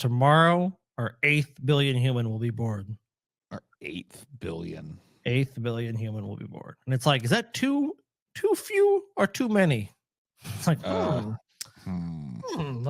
tomorrow our 8th billion human will be born. Our 8th billion. 8th billion human will be born. And it's like, is that too few or too many? It's like, I've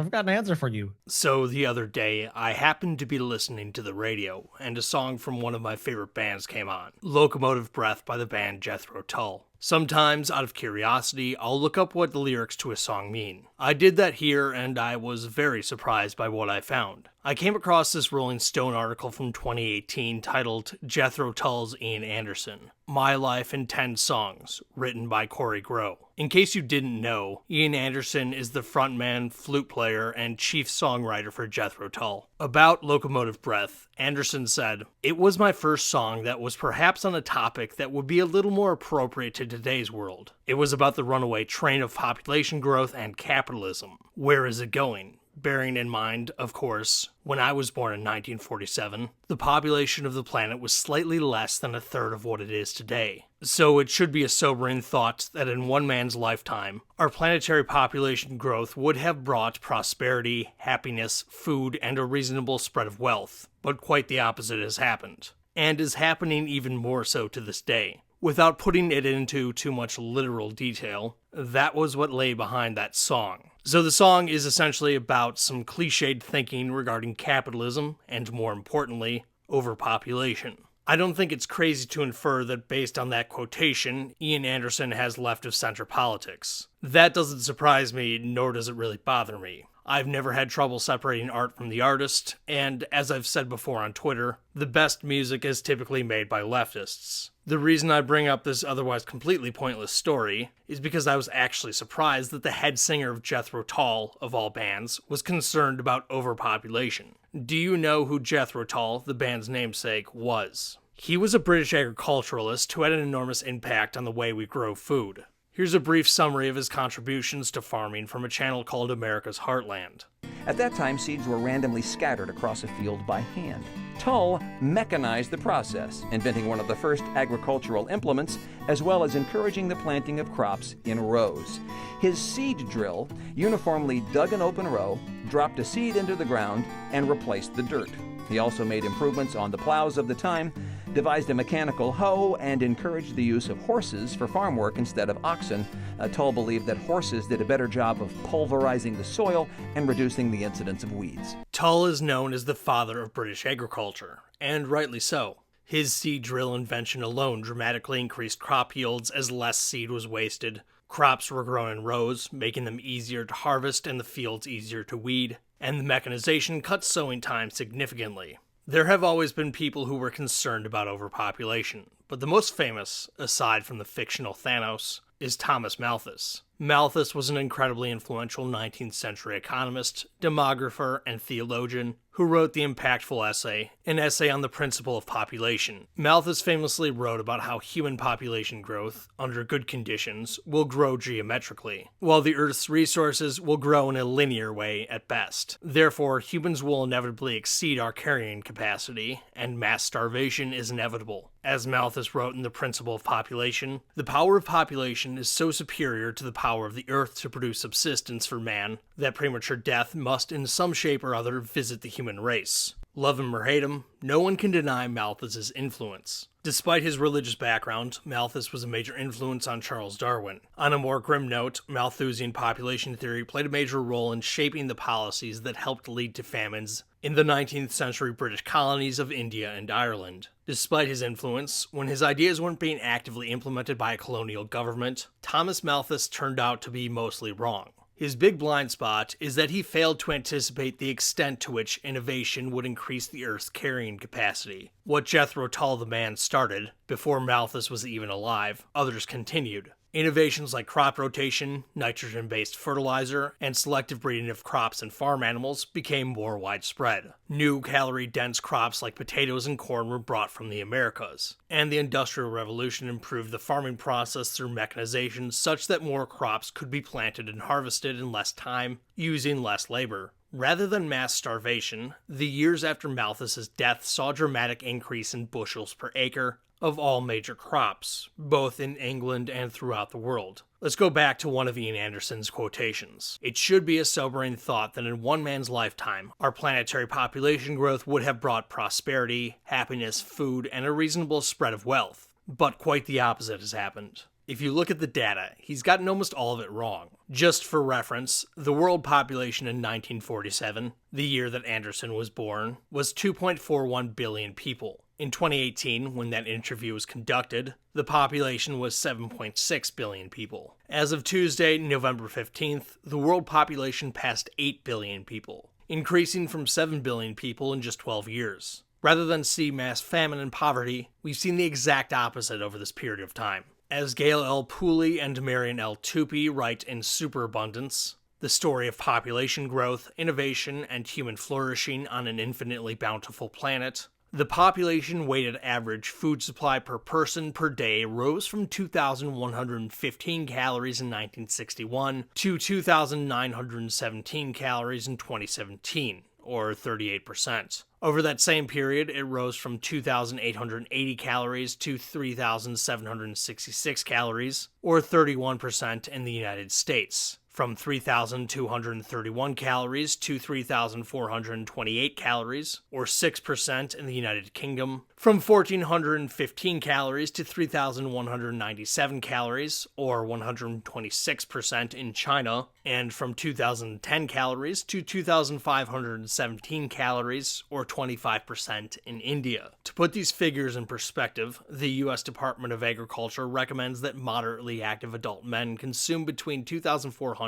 got an answer for you. So the other day, I happened to be listening to the radio, and a song from one of my favorite bands came on, Locomotive Breath by the band Jethro Tull. Sometimes, out of curiosity, I'll look up what the lyrics to a song mean. I did that here, and I was very surprised by what I found. I came across this Rolling Stone article from 2018 titled Jethro Tull's Ian Anderson, My Life in 10 Songs, written by Corey Grow. In case you didn't know, Ian Anderson is the frontman, flute player, and chief songwriter for Jethro Tull. About Locomotive Breath, Anderson said, "It was my first song that was perhaps on a topic that would be a little more appropriate to today's world. It was about the runaway train of population growth and capitalism. Where is it going? Bearing in mind, of course, when I was born in 1947, the population of the planet was slightly less than a third of what it is today. So it should be a sobering thought that in one man's lifetime, our planetary population growth would have brought prosperity, happiness, food, and a reasonable spread of wealth. But quite the opposite has happened, and is happening even more so to this day. Without putting it into too much literal detail, that was what lay behind that song." So the song is essentially about some cliched thinking regarding capitalism, and more importantly, overpopulation. I don't think it's crazy to infer that based on that quotation, Ian Anderson has left-of-center politics. That doesn't surprise me, nor does it really bother me. I've never had trouble separating art from the artist, and as I've said before on Twitter, the best music is typically made by leftists. The reason I bring up this otherwise completely pointless story is because I was actually surprised that the head singer of Jethro Tull, of all bands, was concerned about overpopulation. Do you know who Jethro Tull, the band's namesake, was? He was a British agriculturalist who had an enormous impact on the way we grow food. Here's a brief summary of his contributions to farming from a channel called America's Heartland. At that time, seeds were randomly scattered across a field by hand. Tull mechanized the process, inventing one of the first agricultural implements, as well as encouraging the planting of crops in rows. His seed drill uniformly dug an open row, dropped a seed into the ground, and replaced the dirt. He also made improvements on the plows of the time, devised a mechanical hoe, and encouraged the use of horses for farm work instead of oxen. Tull believed that horses did a better job of pulverizing the soil and reducing the incidence of weeds. Tull is known as the father of British agriculture, and rightly so. His seed drill invention alone dramatically increased crop yields as less seed was wasted. Crops were grown in rows, making them easier to harvest and the fields easier to weed, and the mechanization cut sowing time significantly. There have always been people who were concerned about overpopulation, but the most famous, aside from the fictional Thanos, is Thomas Malthus. Malthus was an incredibly influential 19th century economist, demographer, and theologian who wrote the impactful essay, An Essay on the Principle of Population. Malthus famously wrote about how human population growth, under good conditions, will grow geometrically, while the Earth's resources will grow in a linear way at best. Therefore, humans will inevitably exceed our carrying capacity, and mass starvation is inevitable. As Malthus wrote in The Principle of Population, the power of population is so superior to the power of the earth to produce subsistence for man that premature death must in some shape or other visit the human race. Love him or hate him, no one can deny Malthus's influence. Despite his religious background, Malthus was a major influence on Charles Darwin. On a more grim note, Malthusian population theory played a major role in shaping the policies that helped lead to famines in the 19th century British colonies of India and Ireland. Despite his influence, when his ideas weren't being actively implemented by a colonial government, Thomas Malthus turned out to be mostly wrong. His big blind spot is that he failed to anticipate the extent to which innovation would increase the Earth's carrying capacity. What Jethro Tull the man started, before Malthus was even alive, others continued. Innovations like crop rotation, nitrogen-based fertilizer, and selective breeding of crops and farm animals became more widespread. New calorie-dense crops like potatoes and corn were brought from the Americas, and the Industrial Revolution improved the farming process through mechanization such that more crops could be planted and harvested in less time, using less labor. Rather than mass starvation, the years after Malthus's death saw a dramatic increase in bushels per acre of all major crops, both in England and throughout the world. Let's go back to one of Ian Anderson's quotations. It should be a sobering thought that in one man's lifetime, our planetary population growth would have brought prosperity, happiness, food, and a reasonable spread of wealth. But quite the opposite has happened. If you look at the data, he's gotten almost all of it wrong. Just for reference, the world population in 1947, the year that Anderson was born, was 2.41 billion people. In 2018, when that interview was conducted, the population was 7.6 billion people. As of Tuesday, November 15th, the world population passed 8 billion people, increasing from 7 billion people in just 12 years. Rather than see mass famine and poverty, we've seen the exact opposite over this period of time. As Gail L. Pooley and Marion L. Tupy write in Superabundance, the story of population growth, innovation, and human flourishing on an infinitely bountiful planet, the population-weighted average food supply per person per day rose from 2,115 calories in 1961 to 2,917 calories in 2017, or 38%. Over that same period, it rose from 2,880 calories to 3,766 calories, or 31% in the United States. From 3,231 calories to 3,428 calories, or 6% in the United Kingdom. From 1,415 calories to 3,197 calories, or 126% in China. And from 2,010 calories to 2,517 calories, or 25% in India. To put these figures in perspective, the U.S. Department of Agriculture recommends that moderately active adult men consume between 2,400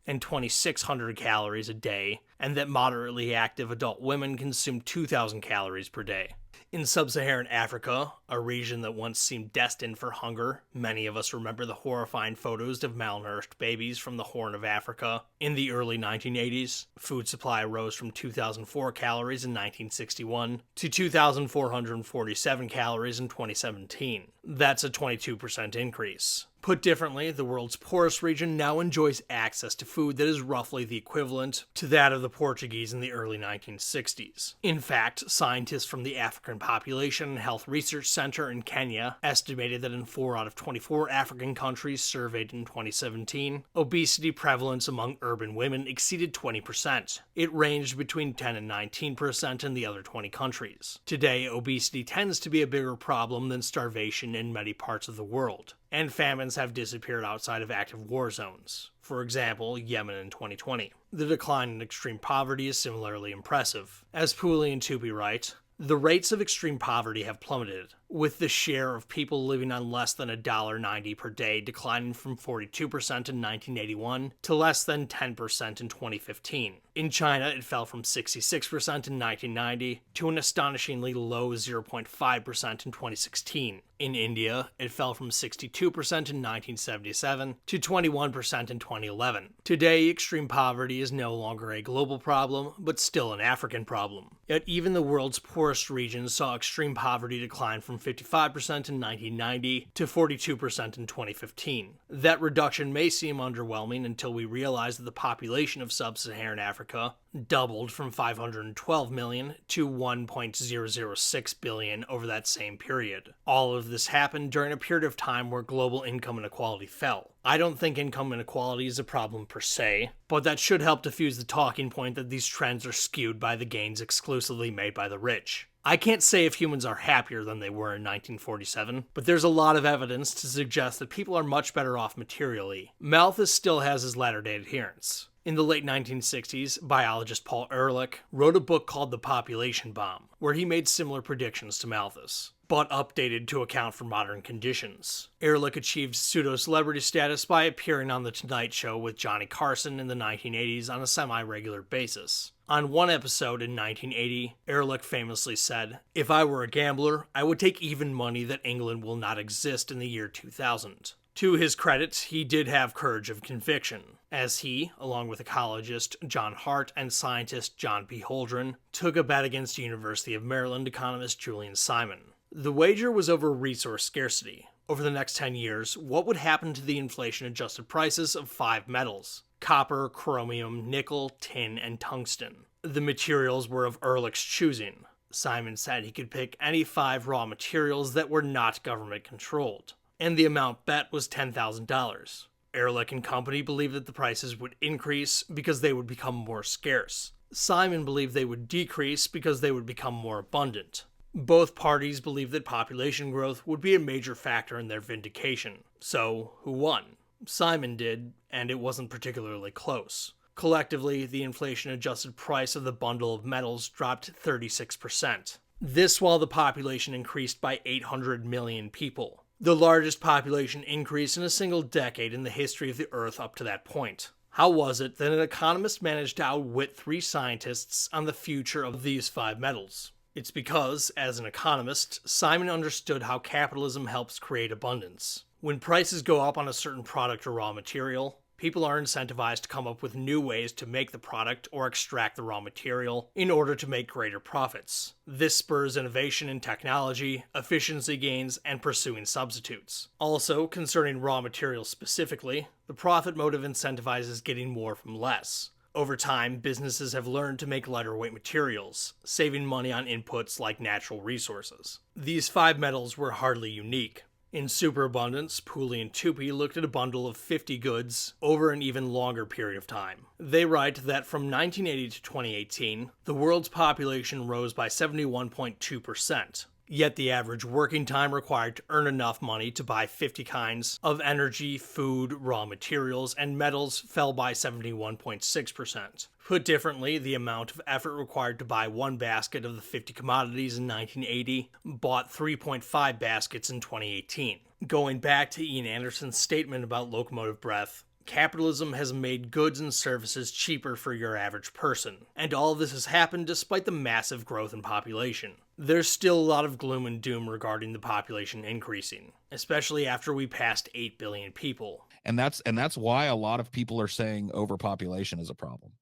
and 2,600 calories a day, and that moderately active adult women consume 2,000 calories per day. In sub-Saharan Africa, a region that once seemed destined for hunger, many of us remember the horrifying photos of malnourished babies from the Horn of Africa. In the early 1980s, food supply rose from 2,004 calories in 1961 to 2,447 calories in 2017. That's a 22% increase. Put differently, the world's poorest region now enjoys access to food that is roughly the equivalent to that of the Portuguese in the early 1960s. In fact, scientists from the African Population and Health Research Center in Kenya estimated that in 4 out of 24 African countries surveyed in 2017, obesity prevalence among urban women exceeded 20%. It ranged between 10 and 19% in the other 20 countries. Today, obesity tends to be a bigger problem than starvation in many parts of the world, and famines have disappeared outside of active war zones. For example, Yemen in 2020. The decline in extreme poverty is similarly impressive. As Pooley and Tupy write, the rates of extreme poverty have plummeted, with the share of people living on less than $1.90 per day declining from 42% in 1981 to less than 10% in 2015. In China, it fell from 66% in 1990 to an astonishingly low 0.5% in 2016. In India, it fell from 62% in 1977 to 21% in 2011. Today, extreme poverty is no longer a global problem, but still an African problem. Yet even the world's poorest regions saw extreme poverty decline from 55% in 1990 to 42% in 2015. That reduction may seem underwhelming until we realize that the population of sub-Saharan Africa doubled from 512 million to 1.006 billion over that same period. All of this happened during a period of time where global income inequality fell. I don't think income inequality is a problem per se, but that should help diffuse the talking point that these trends are skewed by the gains exclusively made by the rich. I can't say if humans are happier than they were in 1947, but there's a lot of evidence to suggest that people are much better off materially. Malthus still has his latter-day adherents. In the late 1960s, biologist Paul Ehrlich wrote a book called The Population Bomb, where he made similar predictions to Malthus, but updated to account for modern conditions. Ehrlich achieved pseudo-celebrity status by appearing on The Tonight Show with Johnny Carson in the 1980s on a semi-regular basis. On one episode in 1980, Ehrlich famously said, "If I were a gambler, I would take even money that England will not exist in the year 2000. To his credit, he did have courage of conviction, as he, along with ecologist John Hart and scientist John P. Holdren, took a bet against University of Maryland economist Julian Simon. The wager was over resource scarcity. Over the next 10 years, what would happen to the inflation-adjusted prices of 5 metals: copper, chromium, nickel, tin, and tungsten? The materials were of Ehrlich's choosing. Simon said he could pick any 5 raw materials that were not government-controlled, and the amount bet was $10,000. Ehrlich and company believed that the prices would increase because they would become more scarce. Simon believed they would decrease because they would become more abundant. Both parties believed that population growth would be a major factor in their vindication. So, who won? Simon did, and it wasn't particularly close. Collectively, the inflation-adjusted price of the bundle of metals dropped 36%. This while the population increased by 800 million people, the largest population increase in a single decade in the history of the Earth up to that point. How was it that an economist managed to outwit 3 scientists on the future of these 5 metals? It's because, as an economist, Simon understood how capitalism helps create abundance. When prices go up on a certain product or raw material, people are incentivized to come up with new ways to make the product or extract the raw material in order to make greater profits. This spurs innovation in technology, efficiency gains, and pursuing substitutes. Also, concerning raw materials specifically, the profit motive incentivizes getting more from less. Over time, businesses have learned to make lighter weight materials, saving money on inputs like natural resources. These 5 metals were hardly unique. In superabundance, Pooley and Tupy looked at a bundle of 50 goods over an even longer period of time. They write that from 1980 to 2018, the world's population rose by 71.2%. Yet the average working time required to earn enough money to buy 50 kinds of energy, food, raw materials, and metals fell by 71.6%. Put differently, the amount of effort required to buy 1 basket of the 50 commodities in 1980 bought 3.5 baskets in 2018. Going back to Ian Anderson's statement about locomotive breath, capitalism has made goods and services cheaper for your average person, and all of this has happened despite the massive growth in population. There's still a lot of gloom and doom regarding the population increasing, especially after we passed 8 billion people. And that's why a lot of people are saying overpopulation is a problem.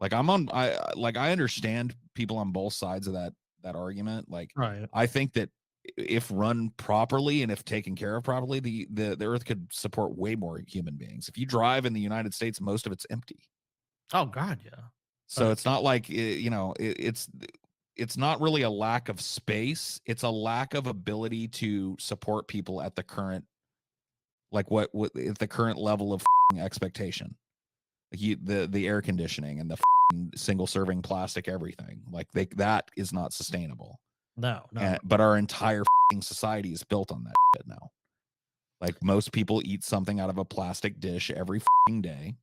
Like I understand people on both sides of that argument. Like, Right. I think that if run properly and if taken care of properly, the earth could support way more human beings. If you drive in the United States, most of it's empty. Oh God, yeah. So Right. it's not like, it's not really a lack of space. It's a lack of ability to support people at the current, like what at the current level of expectation. Like the air conditioning and the single serving plastic, everything like that is not sustainable. No. But our entire society is built on that shit now. Like, most people eat something out of a plastic dish every day,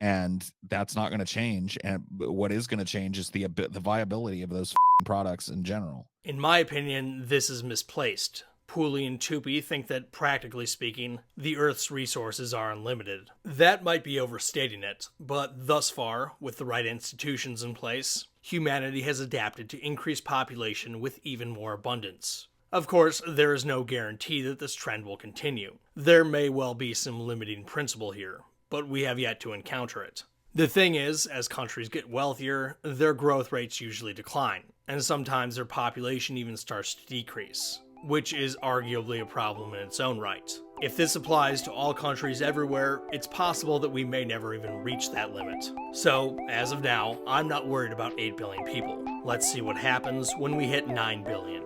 and that's not going to change. And what is going to change is the viability of those products in general. In my opinion, this is misplaced. Pooley and Tupy think that, practically speaking, the Earth's resources are unlimited. That might be overstating it, but thus far, with the right institutions in place, humanity has adapted to increased population with even more abundance. Of course, there is no guarantee that this trend will continue. There may well be some limiting principle here, but we have yet to encounter it. The thing is, as countries get wealthier, their growth rates usually decline, and sometimes their population even starts to decrease, which is arguably a problem in its own right. If this applies to all countries everywhere, it's possible that we may never even reach that limit. So, as of now, I'm not worried about 8 billion people. Let's see what happens when we hit 9 billion.